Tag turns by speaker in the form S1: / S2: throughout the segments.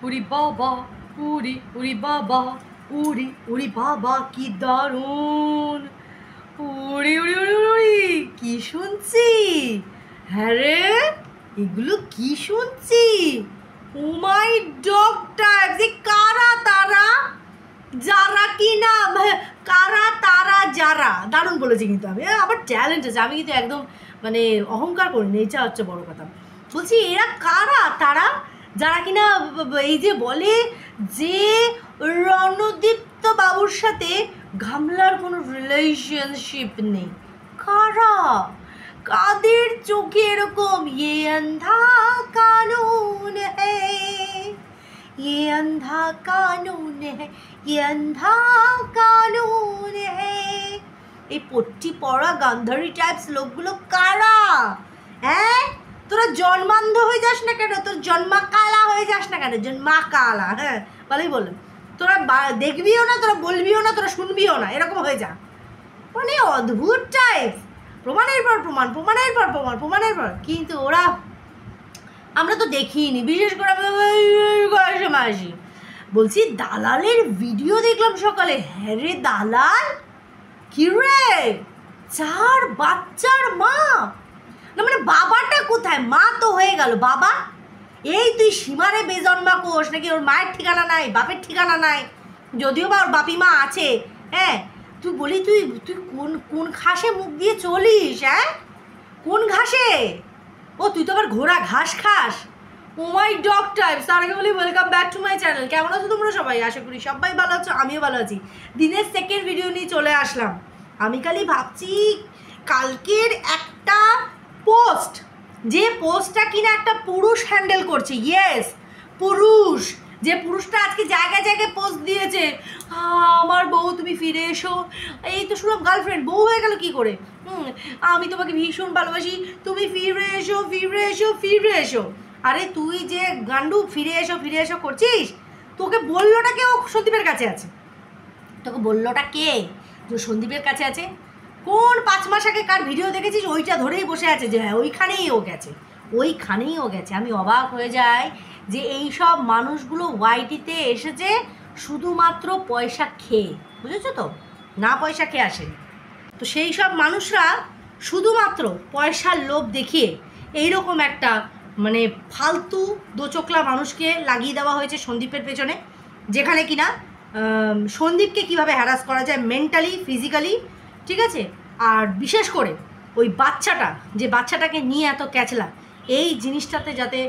S1: উরি বাবা উরি উরি বাবা উরি উরি বাবা কি দারুণ উড়ি উড়ি উড়ি উড়ি কি শুনছি। হ্যাঁ রে, এগুলো কি শুনছি। ও মাই ডগ টাইপস। যে কারা তারা, যারা কি না, কারা তারা যারা। দারুণ বলেছি কিন্তু আমি, আবার ট্যালেন্ট আছে। আমি কিন্তু একদম মানে অহংকার করিনি, এটা হচ্ছে বড় কথা। বলছি এরা কারা তারা যারা কিনা এই যে বলে যে রণদীপ্ত বাবুর সাথে গামলার কোনো রিলেশনশিপ নেই। কারা, কাদের চোখে এরকম ये अंधा कानून है, ये अंधा कानून है, ये अंधा कानून है। এই পট্টি পড়া গান্ধারী টাইপস লোকগুলো কারা? হ্যাঁ, তোরা জন্মান্ধ হয়ে যাস না কেন? তোর জন্মাকালা হয়ে যাস না কেন? জন্মাকালা, হ্যাঁ ভালোই বললাম। তোরা দেখবিও না, তোরা বলবিও না, তোরা শুনবিও না, এরকম হয়ে যা। মানে অদ্ভুত টাইপ, প্রমাণের পর প্রমাণ, প্রমাণের পর প্রমাণ, প্রমাণের পর। কিন্তু ওরা, আমরা তো দেখিনি, বিশেষ করে মাসি। বলছি দালালের ভিডিও দেখলাম সকালে। হ্যাঁ রে দালাল, কি রে, 4 বাচ্চার মা। না মানে বাবাটা কোথায়? মা তো হয়ে গেল, বাবা এই তুই সীমারে বেজন্মা কোষ নাকি? ওর মায়ের ঠিকানা নাই, বাপের ঠিকানা নাই, যদিও বা ওর বাপি মা আছে। হ্যাঁ, তুই বলি তুই তুই কোন কোন ঘাসে মুখ দিয়ে চলিস? হ্যাঁ, কোন ঘাসে? ও তুই তো আবার ঘোড়া ঘাস খাস। ও মাই ডগ টাইপস। তার আগে বলি welcome back to my channel. কেমন আছো তোমরা সবাই? আশা করি সবাই ভালো আছো, আমিও ভালো আছি। দিনের সেকেন্ড ভিডিও নিয়ে চলে আসলাম। আমি খালি ভাবছি কালকের একটা পোস্ট, যে পোস্টটা কিনা একটা পুরুষ হ্যান্ডেল করছে। ইয়েস, পুরুষ। যে পুরুষটা আজকে জায়গায় জায়গায় পোস্ট দিয়েছে, আমার বউ তুমি ফিরে এসো। এই তো শুনলাম গার্লফ্রেন্ড, বউ হয়ে গেল কি করে? আমি তোমাকে ভীষণ ভালোবাসি, তুমি ফিরে এসো, ফিরে এসো, ফিরে এসো। আরে তুই যে গান্ডু ফিরে এসো ফিরে এসো করছিস, তোকে বললোটা কে? ও সন্দীপের কাছে আছে। তোকে বললোটা কে যে সন্দীপের কাছে আছে? কোন 5 মাস আগে কার ভিডিও দেখেছিস? ওইটা ধরেই বসে আছে যে হ্যাঁ ওইখানেই ও গেছে, ওইখানেই ও গেছে। আমি অবাক হয়ে যাই যে এই সব মানুষগুলো ওয়াইটিতে এসেছে শুধুমাত্র পয়সা খেয়ে, বুঝেছো তো? না পয়সা খেয়ে আসেনি। তো সেই সব মানুষরা শুধুমাত্র পয়সার লোভ দেখিয়ে এইরকম একটা মানে ফালতু দোচকলা মানুষকে লাগিয়ে দেওয়া হয়েছে সন্দীপের পেছনে, যেখানে কিনা সন্দীপকে কীভাবে হ্যারাস করা যায় মেন্টালি, ফিজিক্যালি, ঠিক আছে? আর বিশেষ করে ওই বাচ্চাটা, যে বাচ্চাটাকে নিয়ে এত ক্যাচলা, এই জিনিসটাতে যাতে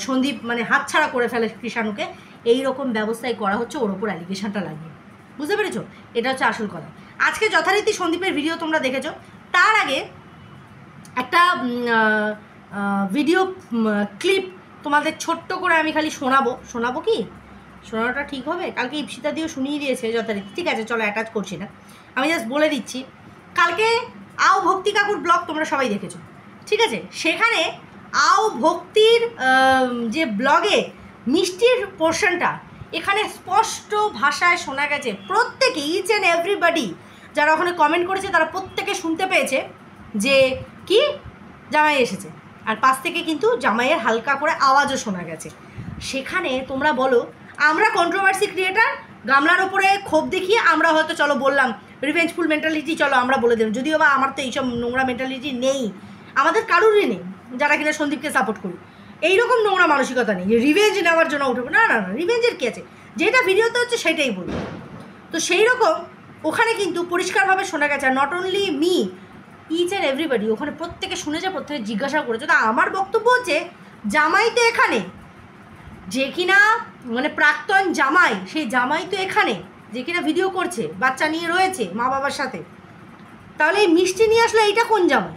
S1: সন্দীপ মানে হাতছাড়া করে ফেলে কৃষাণুকে, এই রকম ব্যবস্থাই করা হচ্ছে ওর ওপর অ্যালিগেশনটা লাগিয়ে। বুঝতে পেরেছো? এটা হচ্ছে আসল কথা। আজকে যথারীতি সন্দীপের ভিডিও তোমরা দেখেছো। তার আগে একটা ভিডিও ক্লিপ তোমাদের ছোট্ট করে আমি খালি শোনাবো কি? শোনানোটা ঠিক হবে? কালকে ইপসিতা দিয়েও শুনিয়ে দিয়েছে যথারীতি, ঠিক আছে চলো অ্যাটাচ করছি না, আমি জাস্ট বলে দিচ্ছি। কালকে আও ভক্তি কাকুর ব্লগ তোমরা সবাই দেখেছো, ঠিক আছে? সেখানে আও ভক্তির যে ব্লগে মিষ্টির পোর্শনটা এখানে স্পষ্ট ভাষায় শোনা গেছে। প্রত্যেকে, ইচ অ্যান্ড এভরিবডি যারা ওখানে কমেন্ট করেছে তারা প্রত্যেকে শুনতে পেয়েছে যে কি জামাই এসেছে, আর পাশ থেকে কিন্তু জামাইয়ের হালকা করে আওয়াজও শোনা গেছে। সেখানে তোমরা বলো আমরা কন্ট্রোভার্সি ক্রিয়েটার, গামলার ওপরে ক্ষোভ দেখিয়ে আমরা হয়তো চলো বললাম রিভেঞ্জফুল মেন্টালিটি, চলো আমরা বলে দিলাম। যদিও বা আমার তো এইসব নোংরা মেন্টালিটি নেই, আমাদের কারোরই নেই যারা কিনা সন্দীপকে সাপোর্ট করি। এইরকম নোংরা মানসিকতা নেই যে রিভেঞ্জ নেওয়ার জন্য উঠবে। না না না, রিভেঞ্জের কী আছে? যেটা ভিডিওতে হচ্ছে সেটাই বলবো। তো সেই রকম ওখানে কিন্তু পরিষ্কারভাবে শোনা গেছে। আর not only me, each and everybody ওখানে প্রত্যেকে শুনেছে, প্রত্যেকে জিজ্ঞাসা করেছে। তো আমার বক্তব্য হচ্ছে জামাই তো এখানে, যে কিনা মানে প্রাক্তন জামাই, সেই জামাই তো এখানে যে কিনা ভিডিও করছে, বাচ্চা নিয়ে রয়েছে মা বাবার সাথে। তাহলে এই মিষ্টি নিয়ে আসলে এইটা কোন জামাই?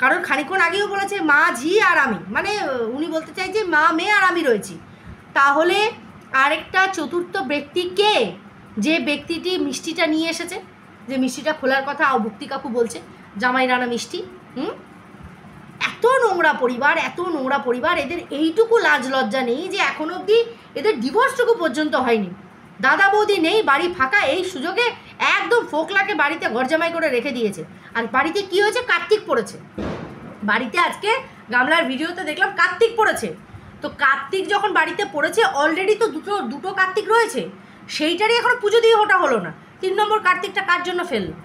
S1: কারণ খানিকক্ষণ আগেও বলেছে মা, ঝি আর আমি, মানে উনি বলতে চাইছে মা, মেয়ে আর আমি রয়েছি। তাহলে আরেকটা চতুর্থ ব্যক্তি কে? যে ব্যক্তিটি মিষ্টিটা নিয়ে এসেছে, যে মিষ্টিটা খোলার কথা আও ভক্তি কাকু বলছে জামাই রানা মিষ্টি। এত নোংরা পরিবার, এত নোংরা পরিবার, এদের এইটুকু লাজ লজ্জা নেই যে এখনো অবধি এদের ডিভোর্সটুকু পর্যন্ত হয়নি। দাদা বৌদি নেই, বাড়ি ফাঁকা, এই সুযোগে একদম ফোকলাকে বাড়িতে ঘরজামাই করে রেখে দিয়েছে। আর বাড়িতে কি হয়েছে? কার্তিক পড়েছে বাড়িতে। আজকে গামলার ভিডিওতে দেখলাম কার্তিক পড়েছে। তো কার্তিক যখন বাড়িতে পড়েছে, অলরেডি তো দুটো কার্তিক রয়েছে, সেইটারই এখনো পুজো দিয়ে ওটা হলো না। 3 নম্বর কার্তিকটা কার জন্য ফেললো?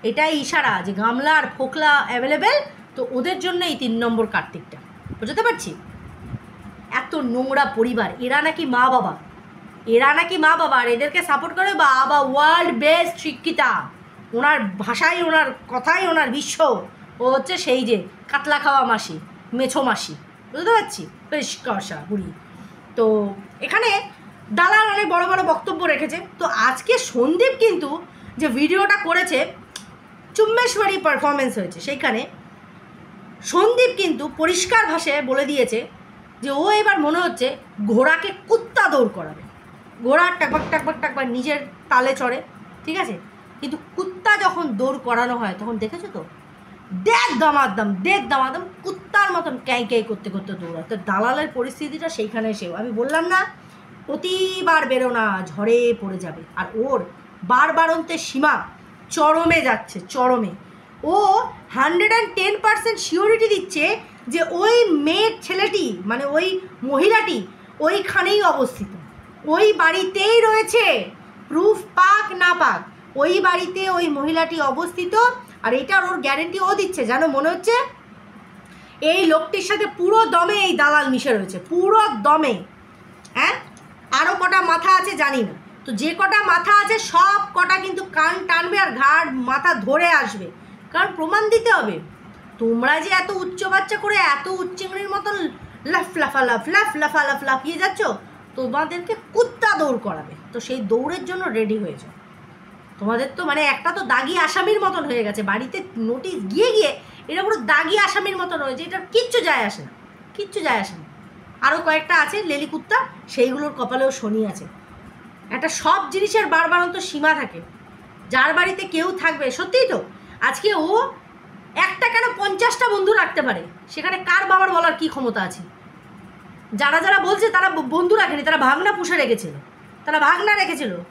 S1: এটাই ইশারা যে গামলা আর ফোকলা অ্যাভেলেবেল, তো ওদের জন্য এই 3 নম্বর কার্তিকটা। বুঝতে পারছি? এত নোংরা পরিবার, এরা নাকি মা বাবা, আর এদেরকে সাপোর্ট করে বাবা ওয়ার্ল্ড বেস্ট শিক্ষিতা, ওনার ভাষায়, ওনার কথাই, ওনার বিশ্ব। ও হচ্ছে সেই যে কাতলা খাওয়া মাসি, মেছো মাসি। বুঝতে পারছি? বেশ কষা বুড়ি। তো এখানে দালাল অনেক বড় বড় বক্তব্য রেখেছে। তো আজকে সন্দীপ কিন্তু যে ভিডিওটা করেছে, চুম্বেশ্বরী পারফরমেন্স হয়েছে, সেইখানে সন্দীপ কিন্তু পরিষ্কার ভাষায় বলে দিয়েছে যে ও এবার মনে হচ্ছে ঘোড়াকে কুত্তা দৌড় করাবে। ঘোড়া টাকবাক টাকবাক টাকবাক নিজের তালে চড়ে, ঠিক আছে, কিন্তু কুত্তা যখন দৌড় করানো হয় তখন দেখেছো তো, দেখ দামাদাম কুত্তার মতন ক্যাঁ ক্যাঁ করতে করতে দৌড়ায়। তো দালালের পরিস্থিতিটা সেইখানে এসেও আমি বললাম না, প্রতিবার বেরো না, ঝড়ে পড়ে যাবে। আর ওর বারবারন্তের সীমা চরমে যাচ্ছে, চরমে। ও 110% সিওরিটি দিচ্ছে যে ওই মেয়ের ছেলেটি, মানে ওই মহিলাটি ওইখানেই অবস্থিত, ওই বাড়িতেই রয়েছে, প্রুফ পাক না পাক, ওই বাড়িতে ওই মহিলাটি অবস্থিত। আর এটার ওর গ্যারেন্টি ও দিচ্ছে, যেন মনে হচ্ছে এই লোকটির সাথে পুরো দমে এই দালাল মিশে রয়েছে, পুরো দমে। হ্যাঁ, আরও কটা মাথা আছে জানি না, তো যে কটা মাথা আছে সব কটা কিন্তু কান টানবে আর ঘাড় মাথা ধরে আসবে, কারণ প্রমাণ দিতে হবে। তোমরা যে এত উচ্চ বাচ্চা করে এত উচ্চিংড়ির মতন লাফিয়ে যাচ্ছ, তোমাদেরকে কুত্তা দৌড় করাবে। তো সেই দৌড়ের জন্য রেডি হয়ে যাও। তোমাদের তো মানে একটা তো দাগি আসামির মতন হয়ে গেছে, বাড়িতে নোটিশ গিয়ে গিয়ে এটা পুরো দাগি আসামির মতন হয়েছে, এটার কিচ্ছু যায় আসে না, কিচ্ছু যায় আসে না। আরও কয়েকটা আছে লেলি কুত্তা, সেইগুলোর কপালেও শনি আছে। একটা সব জিনিসের বারবারন্ত সীমা থাকে। যার বাড়িতে কেউ থাকবে, সত্যিই তো আজকে ও একটা কেন 50টা বন্ধু রাখতে পারে, সেখানে কার বাবার বলার কি ক্ষমতা আছে? যারা যারা বলছে তারা বন্ধু রাখেনি, তারা ভাগনা পুষে রেখেছিল,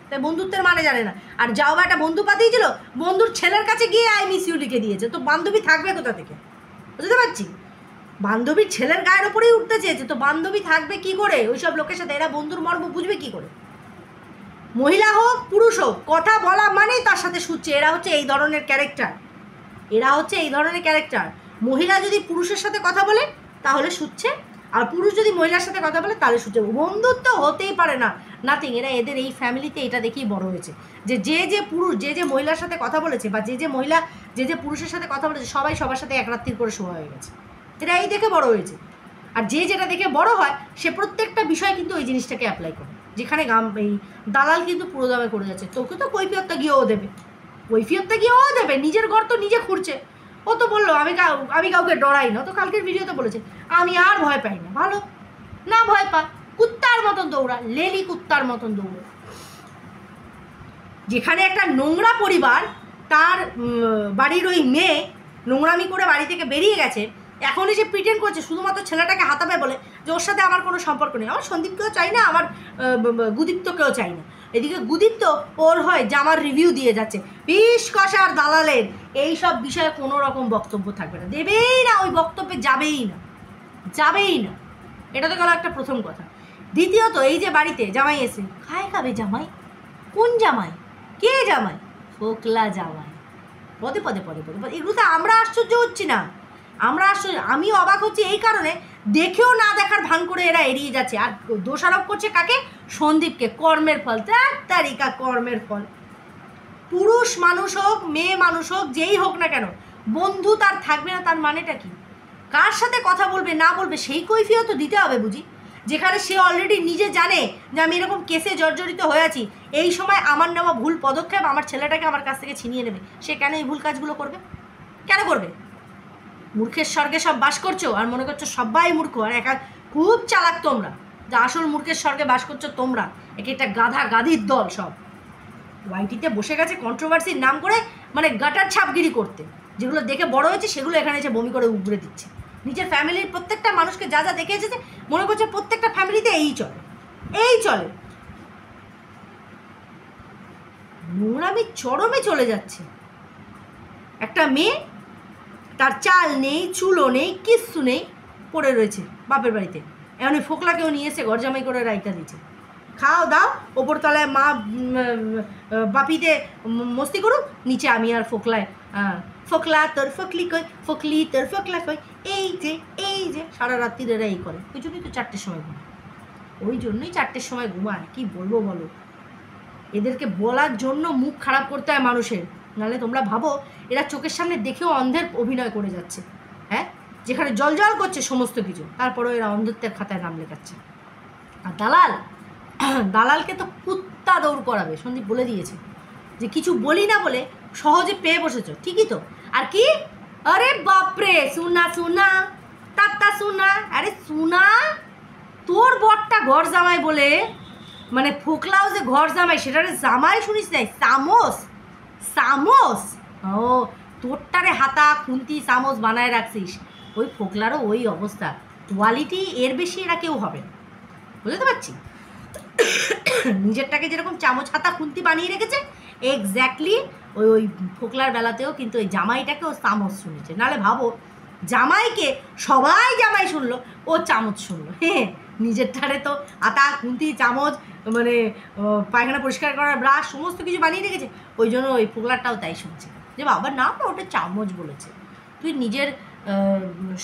S1: তাই বন্ধুত্বের মানে জানে না। আর যাও বা একটা বন্ধু পাঠিয়েছিল, বন্ধুর ছেলের কাছে গিয়ে আই মিস ইউ লিখে দিয়েছে, তো বান্ধবী থাকবে কোথা থেকে? বুঝতে পারছি, বান্ধবীর ছেলের গায়ের ওপরেই উঠতে চেয়েছে, তো বান্ধবী থাকবে কি করে ওইসব লোকের সাথে? এরা বন্ধুর মর্ম বুঝবে কি করে? মহিলা হোক পুরুষ হোক, কথা বলা মানেই তার সাথে শুচ্ছে। এরা হচ্ছে এই ধরনের ক্যারেক্টার। মহিলা যদি পুরুষের সাথে কথা বলে তাহলে শুচ্ছে, আর পুরুষ যদি মহিলার সাথে কথা বলে তাহলে শুচ্ছে। বন্ধুত্ব হতেই পারে না, নাথিং। এদের এই ফ্যামিলিতে এটা দেখেই বড় হয়েছে যে যে পুরুষ যে মহিলার সাথে কথা বলেছে, বা যে মহিলা যে পুরুষের সাথে কথা বলেছে, সবাই সবার সাথে এক রাত্রির করে শোয়া হয়ে গেছে। এরা এই দেখে বড় হয়েছে। আর যেটা দেখে বড় হয় সে প্রত্যেকটা বিষয় কিন্তু ওই জিনিসটাকে অ্যাপ্লাই করে। যেখানে এই দালাল কিন্তু পুরো দামে করে যাচ্ছে, তোকে তো কৈফিয়তটা গিয়েও দেবে, নিজের ঘর তো নিজে খুঁড়ছে। ও তো বললো আমি কাউকে ডরাই না, তো কালকের ভিডিওতে বলেছে আমি আর ভয় পাই না। ভালো না, ভয় পা, কুত্তার মতন দৌড়া, লেলি কুত্তার মতন দৌড়া। যেখানে একটা নোংরা পরিবার, তার বাড়ির ওই মেয়ে নোংরামি করে বাড়ি থেকে বেরিয়ে গেছে, এখন এসে প্রিটেন্ড করছে শুধুমাত্র ছেলেটাকে হাতাবে বলে যে ওর সাথে আমার কোনো সম্পর্ক নেই। আমার সন্দীপকেও চাই না, আমার গুদীপ্তকেও চাই না। এদিকে গুদীপ্ত ওর হয় জামার রিভিউ দিয়ে যাচ্ছে। বিষ কষার দালালের এই সব বিষয়ে কোনো রকম বক্তব্য থাকবে না, দেবেই না, ওই বক্তব্যে যাবেই না। এটা তো গেল একটা প্রথম কথা। দ্বিতীয়ত, এই যে বাড়িতে জামাই এসে খাবে জামাই, কোন জামাই, কে জামাই? ফোকলা জামাই। পদে এগুলোতে আমরা আশ্চর্য হচ্ছি না, আমি অবাক হচ্ছি এই কারণে, দেখেও না দেখার ভান করে এরা এড়িয়ে যাচ্ছে। আর দোষারোপ করছে কাকে? সন্দীপকে। কর্মের ফল, তারিকা কর্মের ফল। পুরুষ মানুষ হোক, মেয়ে মানুষ হোক, যেই হোক না কেন, বন্ধু তার থাকবে না, তার মানেটা কি? কার সাথে কথা বলবে না বলবে সেই কৈফিয়ত দিতে হবে বুঝি। যেখানে সে অলরেডি নিজে জানে যে আমি এরকম কেসে জর্জরিত হয়ে আছি, এই সময় আমার নেওয়া ভুল পদক্ষেপ আমার ছেলেটাকে আমার কাছ থেকে ছিনিয়ে নেবে, সে কেন এই ভুল কাজগুলো করবে? কেন করবে? মূর্খের স্বর্গে সব বাস করছো আর মনে করছো সবাই মূর্খ, আর খুব চালাক তোমরা, যে আসল মূর্খের স্বর্গে বাস করছো তোমরা। একটা গাধির দল সব ওয়াইটিতে বসে গেছে কন্ট্রোভার্সির নাম করে, মানে গাটার ছাপগিরি করতে। যেগুলো দেখে বড় হয়েছে সেগুলো এখানে এসে বমি করে উগড়ে দিচ্ছে। নিজের ফ্যামিলির প্রত্যেকটা মানুষকে যা দেখে এসেছে, মনে করছে প্রত্যেকটা ফ্যামিলিতে এই চলে। নোংরামি চরমে চলে যাচ্ছে। একটা মেয়ে, তার চাল নেই, চুলো নেই, কিচ্ছু নেই, পড়ে রয়েছে বাপের বাড়িতে। এমন ফোকলাকেও নিয়ে এসে ঘর জামাই করে রাইতা দিচ্ছে। খাও দাও, ওপর তলায় মা বাপিতে মস্তি করুক, নিচে আমি আর ফোকলায় ফোকলা তোর ফকলি কই, ফকলি তোর ফোকলা কই, এই যে সারা রাত্রির এরা এই করে। ওই জন্যই তো 4টের সময় ঘুমায়, ওই জন্যই 4টের সময় ঘুমায়। কি বলবো বলো, এদেরকে বলার জন্য মুখ খারাপ করতে হয় মানুষের। নাহলে তোমরা ভাবো এরা চোখের সামনে দেখেও অন্ধের অভিনয় করে যাচ্ছে, হ্যাঁ, যেখানে জল করছে সমস্ত কিছু, তারপরেও এরা অন্ধত্বের খাতায় নাম লেখাচ্ছে। আর দালালকে তো কুত্তা দৌড় করাবে। সন্দীপ বলে দিয়েছে যে কিছু বলি না বলে সহজে পেয়ে বসেছ, ঠিকই তো। আর কি, আরে বাপরে, সোনা তাত্তা সোনা, আরে সোনা তোর বরটা ঘর জামাই বলে, মানে ফোকলাও যে ঘর জামাই সেটারে জামাই শুনিস নাই, সামোস। ও তোরটারে হাতা খুন্তি চামচ বানায় রাখছিস। ওই ফোকলারও ওই অবস্থা, কোয়ালিটি এর বেশি এরা কেউ হবে না, বুঝতে পারছি। নিজেরটাকে যেরকম চামচ হাতা খুন্তি বানিয়ে রেখেছে, এক্স্যাক্টলি ওই ফোকলার বেলাতেও কিন্তু ওই জামাইটাকেও চামচ শুনেছে। নাহলে ভাবো, জামাইকে সবাই জামাই শুনলো, ও চামচ শুনলো। হ্যাঁ, নিজেরটারে তো আতা খুন্তি চামচ, মানে পায়খানা পরিষ্কার করার ব্রাশ সমস্ত কিছু বানিয়ে রেখেছে। ওই জন্য ওই ফোকলারটাও তাই শুনছে যে বাবার নাম না, ওটা চামচ বলেছে। তুই নিজের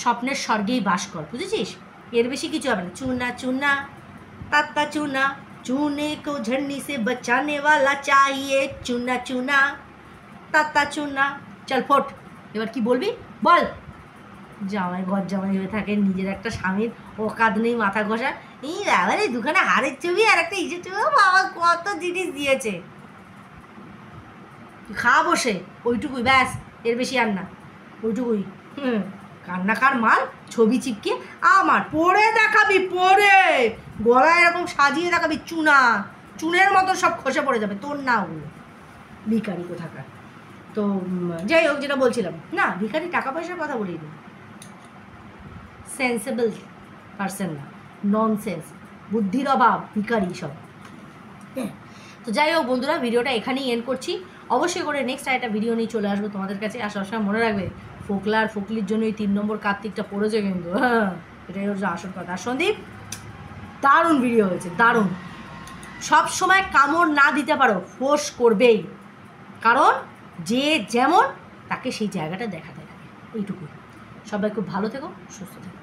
S1: স্বপ্নের স্বর্গেই বাস কর, বুঝেছিস? এর বেশি কিছু হবে না। চুনা ताता चूना, चूने को झड़ने से बचाने वाला चाहिए, चूना ताता चूना। चल ফোট, এবার কি বলবি বল। জামাই ঘর জামাই হয়ে থাকে, নিজের একটা স্বামীর ওকাদ নেই মাথা ঘষা। এই আবার এই দুখানা হাড়ের ছবি আর একটা ইসের ছবি, বাবা কত জিনিস দিয়েছে। খা বসে, ওইটুকুই ব্যাস, এর বেশি আর না, ওইটুকুই। কান্নাকার মাল, ছবি চিপকে আমার পরে দেখাবি, পরে গলায় এরকম সাজিয়ে দেখাবি, চুনের মতো সব খসে পড়ে যাবে তোর না, ওগুলো ভিখারি কোথাকার। তো যাই হোক, যেটা বলছিলাম, না ভিখারি টাকা পয়সার কথা বলিনি, সেন্সেবল পারসন না, ননসেন্স, বুদ্ধির অভাব ভিখারি সব। তো যাই হোক বন্ধুরা, ভিডিওটা এখানেই এন্ড করছি। অবশ্যই করে নেক্সট একটা ভিডিও নিয়ে চলে আসবো তোমাদের কাছে। আর সবসময় মনে রাখবে, ফোকলা আর ফোকলির জন্য এই 3 নম্বর কার্তিকটা পড়েছে কিন্তু, হ্যাঁ, এটাই হচ্ছে আসল কথা। আর সন্দীপ দারুণ ভিডিও হয়েছে, দারুণ। সব সময় কামড় না দিতে পারো, ফোর্স করবেই, কারণ যে যেমন তাকে সেই জায়গাটা দেখাতে থাকে, এইটুকুই। সবাই খুব ভালো থেকো, সুস্থ থেকো।